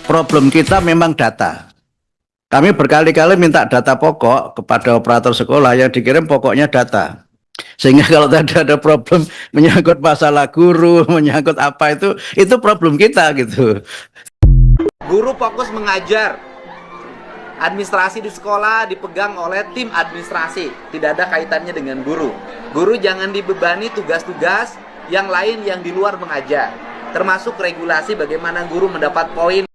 problem kita memang data. Kami berkali-kali minta data pokok kepada operator sekolah, yang dikirim pokoknya data. Sehingga kalau tadi ada problem menyangkut masalah guru, menyangkut apa itu problem kita gitu. Guru fokus mengajar. Administrasi di sekolah dipegang oleh tim administrasi, tidak ada kaitannya dengan guru. Guru jangan dibebani tugas-tugas yang lain yang di luar mengajar, termasuk regulasi bagaimana guru mendapat poin.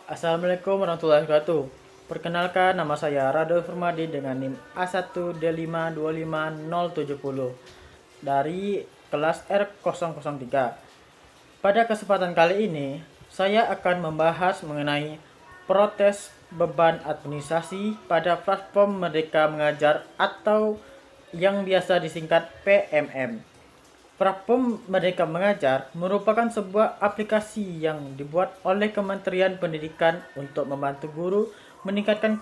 Assalamualaikum warahmatullahi wabarakatuh. Perkenalkan, nama saya Rado Firmadi dengan NIM A1D525070 dari kelas R003. Pada kesempatan kali ini, saya akan membahas mengenai protes beban administrasi pada platform Merdeka Mengajar atau yang biasa disingkat PMM. Platform Merdeka Mengajar merupakan sebuah aplikasi yang dibuat oleh Kementerian Pendidikan untuk membantu guru meningkatkan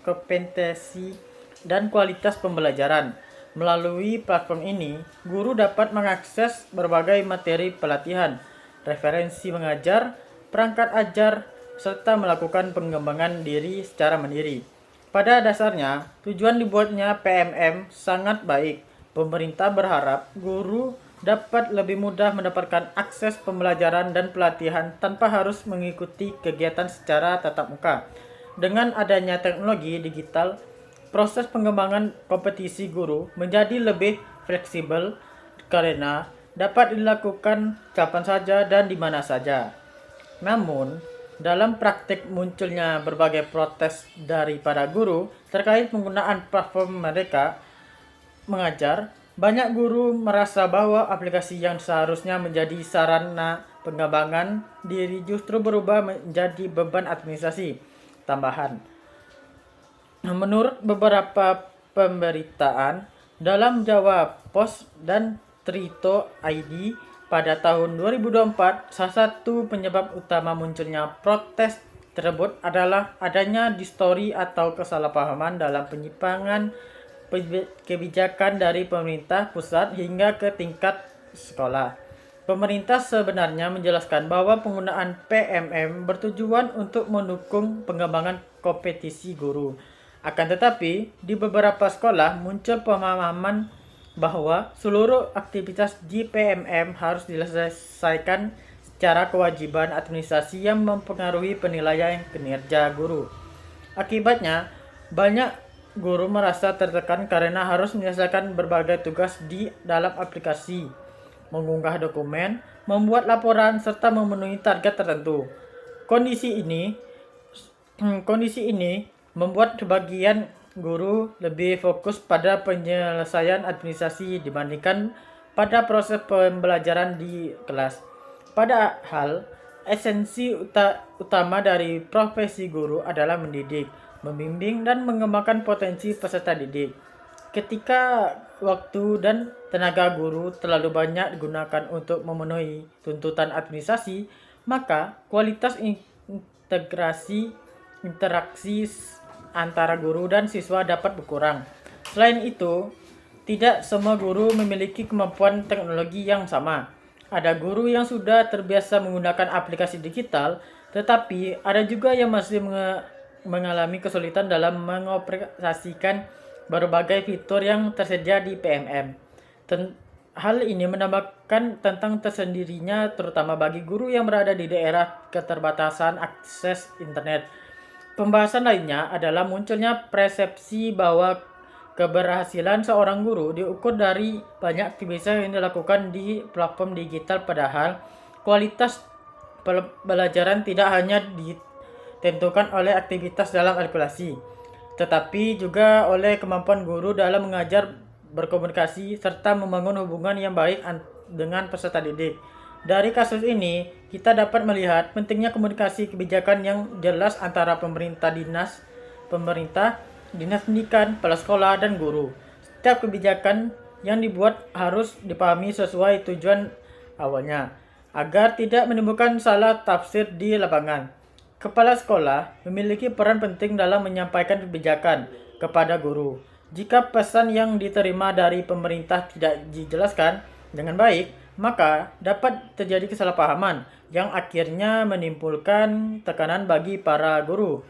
kompetensi dan kualitas pembelajaran. Melalui platform ini, guru dapat mengakses berbagai materi pelatihan, referensi mengajar, perangkat ajar, serta melakukan pengembangan diri secara mandiri. Pada dasarnya, tujuan dibuatnya PMM sangat baik. Pemerintah berharap guru dapat lebih mudah mendapatkan akses pembelajaran dan pelatihan tanpa harus mengikuti kegiatan secara tatap muka. Dengan adanya teknologi digital, proses pengembangan kompetisi guru menjadi lebih fleksibel karena dapat dilakukan kapan saja dan di mana saja. Namun, dalam praktik munculnya berbagai protes daripada guru terkait penggunaan platform Merdeka Mengajar, banyak guru merasa bahwa aplikasi yang seharusnya menjadi sarana pengembangan diri justru berubah menjadi beban administrasi tambahan. Menurut beberapa pemberitaan dalam Jawa Post dan Trito ID pada tahun 2024, salah satu penyebab utama munculnya protes tersebut adalah adanya distori atau kesalahpahaman dalam penyimpangan kebijakan dari pemerintah pusat hingga ke tingkat sekolah. Pemerintah sebenarnya menjelaskan bahwa penggunaan PMM bertujuan untuk mendukung pengembangan kompetisi guru. Akan tetapi, di beberapa sekolah muncul pemahaman bahwa seluruh aktivitas di PMM harus diselesaikan secara kewajiban administrasi yang mempengaruhi penilaian kinerja guru. Akibatnya, banyak guru merasa tertekan karena harus menyelesaikan berbagai tugas di dalam aplikasi, mengunggah dokumen, membuat laporan, serta memenuhi target tertentu. Kondisi ini membuat sebagian guru lebih fokus pada penyelesaian administrasi dibandingkan pada proses pembelajaran di kelas. Padahal, esensi utama dari profesi guru adalah mendidik, membimbing, dan mengembangkan potensi peserta didik. Ketika waktu dan tenaga guru terlalu banyak digunakan untuk memenuhi tuntutan administrasi, maka kualitas interaksi antara guru dan siswa dapat berkurang. Selain itu, tidak semua guru memiliki kemampuan teknologi yang sama. Ada guru yang sudah terbiasa menggunakan aplikasi digital, tetapi ada juga yang masih mengalami kesulitan dalam mengoperasikan berbagai fitur yang tersedia di PMM. Hal ini menambahkan tentang tersendirinya terutama bagi guru yang berada di daerah keterbatasan akses internet. Pembahasan lainnya adalah munculnya persepsi bahwa keberhasilan seorang guru diukur dari banyak aktivitas yang dilakukan di platform digital, padahal kualitas pembelajaran tidak hanya ditentukan oleh aktivitas dalam aplikasi, tetapi juga oleh kemampuan guru dalam mengajar, berkomunikasi, serta membangun hubungan yang baik dengan peserta didik. Dari kasus ini, kita dapat melihat pentingnya komunikasi kebijakan yang jelas antara pemerintah, dinas pendidikan, kepala sekolah, dan guru. Setiap kebijakan yang dibuat harus dipahami sesuai tujuan awalnya, agar tidak menimbulkan salah tafsir di lapangan. Kepala sekolah memiliki peran penting dalam menyampaikan kebijakan kepada guru. Jika pesan yang diterima dari pemerintah tidak dijelaskan, dengan baik, maka dapat terjadi kesalahpahaman yang akhirnya menimbulkan tekanan bagi para guru.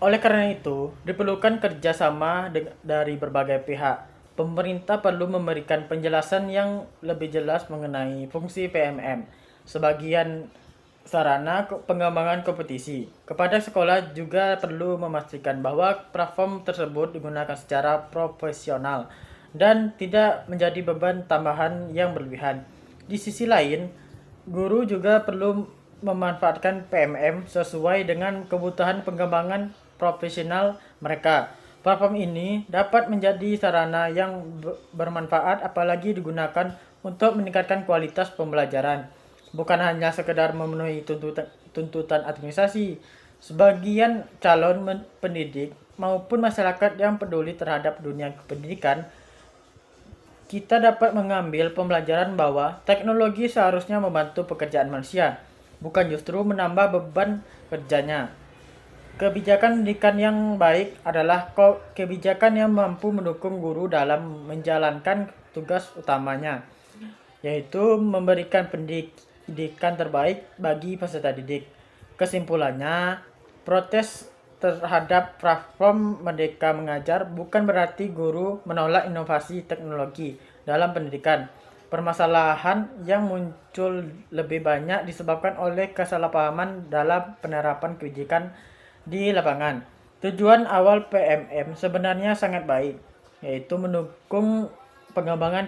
Oleh karena itu, diperlukan kerjasama dari berbagai pihak. Pemerintah perlu memberikan penjelasan yang lebih jelas mengenai fungsi PMM, sebagian sarana pengembangan kompetisi. Kepada sekolah juga perlu memastikan bahwa platform tersebut digunakan secara profesional dan tidak menjadi beban tambahan yang berlebihan. Di sisi lain, guru juga perlu memanfaatkan PMM sesuai dengan kebutuhan pengembangan profesional mereka. Platform ini dapat menjadi sarana yang bermanfaat apalagi digunakan untuk meningkatkan kualitas pembelajaran. Bukan hanya sekedar memenuhi tuntutan administrasi, sebagian calon pendidik maupun masyarakat yang peduli terhadap dunia pendidikan, kita dapat mengambil pembelajaran bahwa teknologi seharusnya membantu pekerjaan manusia, bukan justru menambah beban kerjanya. Kebijakan pendidikan yang baik adalah kebijakan yang mampu mendukung guru dalam menjalankan tugas utamanya, yaitu memberikan pendidikan terbaik bagi peserta didik. Kesimpulannya, protes terhadap platform Merdeka Mengajar bukan berarti guru menolak inovasi teknologi dalam pendidikan. Permasalahan yang muncul lebih banyak disebabkan oleh kesalahpahaman dalam penerapan kebijakan di lapangan. Tujuan awal PMM sebenarnya sangat baik, yaitu mendukung pengembangan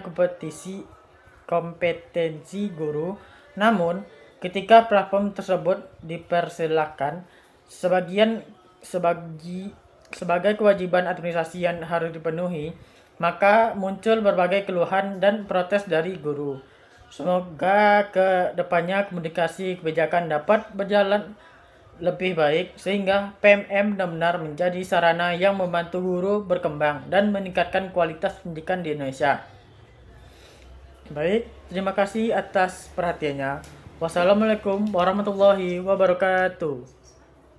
kompetensi guru. Namun, ketika platform tersebut dipersilakan sebagai kewajiban administrasi yang harus dipenuhi, maka muncul berbagai keluhan dan protes dari guru. Semoga ke depannya komunikasi kebijakan dapat berjalan lebih baik sehingga PMM benar-benar menjadi sarana yang membantu guru berkembang dan meningkatkan kualitas pendidikan di Indonesia. Baik, terima kasih atas perhatiannya. Wassalamualaikum warahmatullahi wabarakatuh.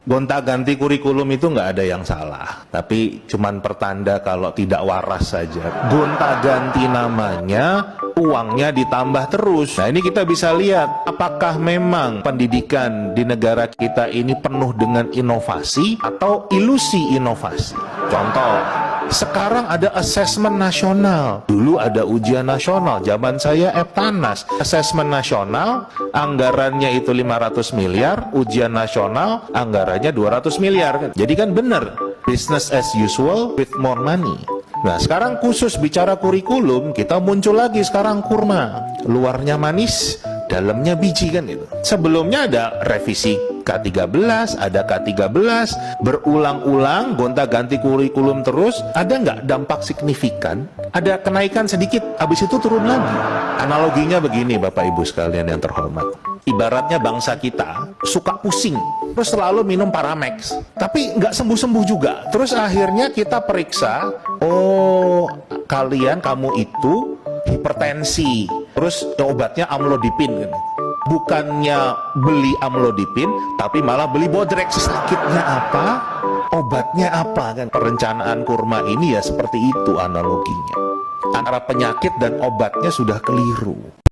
Gonta-ganti kurikulum itu nggak ada yang salah, tapi cuman pertanda kalau tidak waras saja. Gonta-ganti namanya, uangnya ditambah terus. Nah ini kita bisa lihat, apakah memang pendidikan di negara kita ini penuh dengan inovasi atau ilusi inovasi. Contoh, sekarang ada asesmen nasional. Dulu ada ujian nasional, zaman saya Eptanas. Asesmen nasional, anggarannya itu 500 miliar, ujian nasional, anggarannya 200 miliar. Jadi kan benar, business as usual with more money. Nah sekarang khusus bicara kurikulum, kita muncul lagi sekarang kurma. Luarnya manis, dalamnya biji kan itu. Sebelumnya ada revisi K13, ada K13, berulang-ulang, gonta-ganti kurikulum terus. Ada nggak dampak signifikan? Ada kenaikan sedikit, habis itu turun lagi. Analoginya begini Bapak Ibu sekalian yang terhormat. Ibaratnya bangsa kita suka pusing, terus selalu minum Paramex, tapi nggak sembuh-sembuh juga. Terus akhirnya kita periksa, oh kamu itu hipertensi, terus obatnya amlodipin. Bukannya beli amlodipin, tapi malah beli bodrek. Sakitnya apa? Obatnya apa? Kan perencanaan kurma ini ya seperti itu analoginya. Antara penyakit dan obatnya sudah keliru.